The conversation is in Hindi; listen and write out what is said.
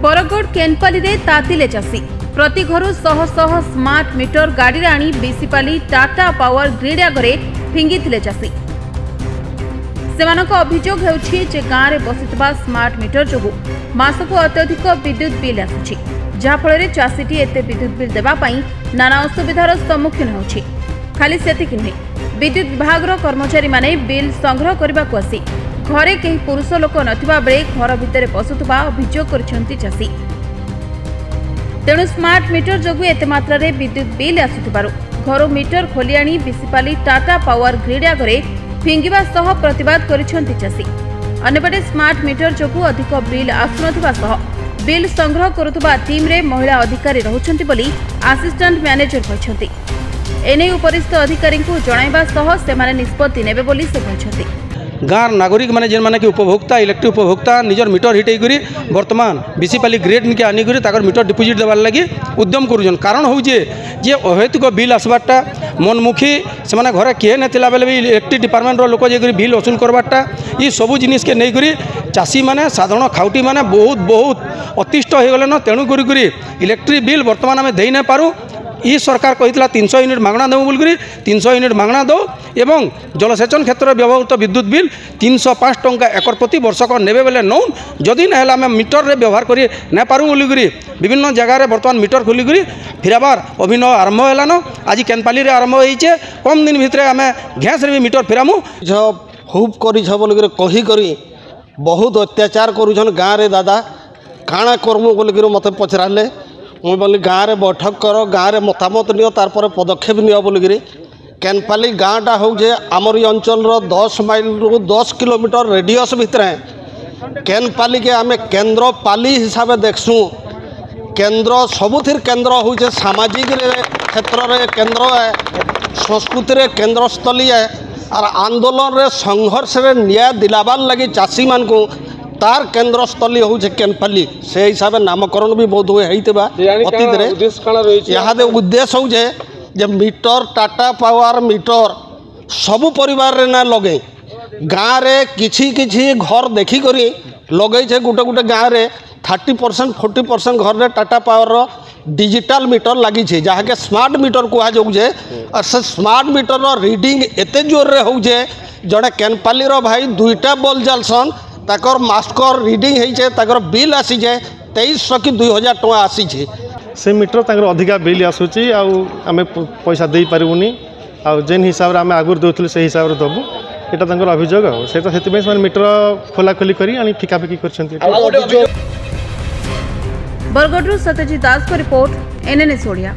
बरगढ़ केनपाली रे तातिले चाषी प्रति घर शह शह स्मार्ट मीटर गाड़ी आनी बीसीपाली टाटा पावर ग्रिड आगे फिंगी चाषी। सेमानक अभियोग हेउछि जे गाँव में बसितबा स्मार्ट मीटर जोगु मासकु अत्यधिक विद्युत बिल आसुछि, जहाँफल चाषीटी एते विद्युत बिल देबा पई नाना असुविधार सम्मुखीन होछि। खाली सेतिक नुहे, विद्युत विभाग कर्मचारी माने बिल संग्रह करने को आसी घरे कहीं पुरुष लोक नथिबा बेले घर भितर पशुवा अभियोग करिसेंति चाषी। तेणु स्मार्ट मीटर जोगु एते मात्रा रे विद्युत बिल आसुथिबारु घर मीटर खोली आनी बीसीपाली टाटा पावर ग्रिड आगे फिंगिबा सह प्रतिवाद करिसेंति चाषी। अन्यपटे स्मार्ट मीटर जोगु अधिक बिल आसुनथिबा सह बिल संग्रह करुवा टीम रे महिला अधिकारी रहुछंती बोली असिस्टेंट मैनेजर कहछंती। एने उपरिस्थ अधिकारी को जणाइबा सह सेमाने निष्पत्ति नेबे बोली से कहछंती। गाँव नागरिक मैंने जेन माने कि उपभोक्ता इलेक्ट्रिक उपभोक्ता निजर मीटर हिट करी बर्तमान बीसीपाली ग्रेड निके आनिक मीटर डिपोजिट देवार लगी उद्यम करुछन। कारण हूँ जे अहेतुक बिल आसबारटा मनमुखी से घरे किए ना बेले भी इलेक्ट्रिक डिपार्टमेंट लोक जाकर बिल वसूल करवाटा ये सबू जिनिस के नहीं चाषी मैंने साधारण खाउटी मैंने बहुत बहुत अतिष्ट हो गले। तेणु करी इलेक्ट्रिक बिल बर्तमान आम दे ना पारू। ई सरकार कही 300 यूनिट मागणा देव बोल 300 यूनिट मागणा दो एवं जलसेचन क्षेत्र में व्यवहृत विद्युत बिल 305 टंका एकर प्रति वर्षक नेबे बेले नौ जदि ना आम मीटर रे व्यवहार करी ना पारू बोलिकी विभिन्न जगार बर्तमान मीटर खोलिकी फिराबार अभिनय आरंभ होलान। आज केनपाली आरंभ होइछे कम दिन भितर आम गैस रे भी मीटर फेरामु हुब कर कही बहुत अत्याचार करुछन गाँव रे। दादा काଣା करमु बोलिकी मत पचराले मुझे बोली गाँव में बैठक कर गाँव में मतामत नियो तारपर पदक्षेप नियो बोलिकी केनपाली गाँटा हूँ आमरी अंचल 10 माइल रु 10 किलोमीटर रेडियस भितर केनपाली के आम केन्द्र पाली हिसाब से देखसूँ। केन्द्र सबुथिर केन्द्र हूँ सामाजिक क्षेत्र में केन्द्र है, संस्कृति रे केन्द्रस्थली है और आंदोलन रे संघर्ष रे न्याय दिलाबार लगी चाषी मान को तार केन्द्रस्थली हूँ केनपाली से हिसाब से नामकरण भी बहुत हुए अतीत यहाँ उद्देश्य हूँ जे मीटर टाटा पावर मीटर सबु परिवार रे ना लगे गाँव रे किछि किछि घर देखिक लगे गोटे गोटे गाँव रे 30% 40% घर रे टाटा पावर डिजिटल मीटर लगी जहाँ के स्मार्ट मीटर कह जाऊे और से स्मार्ट मीटर रीडिंग एते जोर रे हो जड़े केनपाली भाई 2टा बल्ब जालसन ताकर मास्कर रीडिंग होइछे ताकर बिल आसी जाए 2300 कि 2000 टका आसी छे से मीटर ताकर अधिका बिल आसुची आमे पैसा दे पारिबुनी आ जेन हिसाब रे आमे आगुर देउथले से हिसाब रे दबु एटा ताकर अभियोग हो से तो सेति में मीटर खोला खोली करी आनी फिकाफिकी करछंती। बरगढ़ सत्यजित दास को रिपोर्ट NNS ओडिया।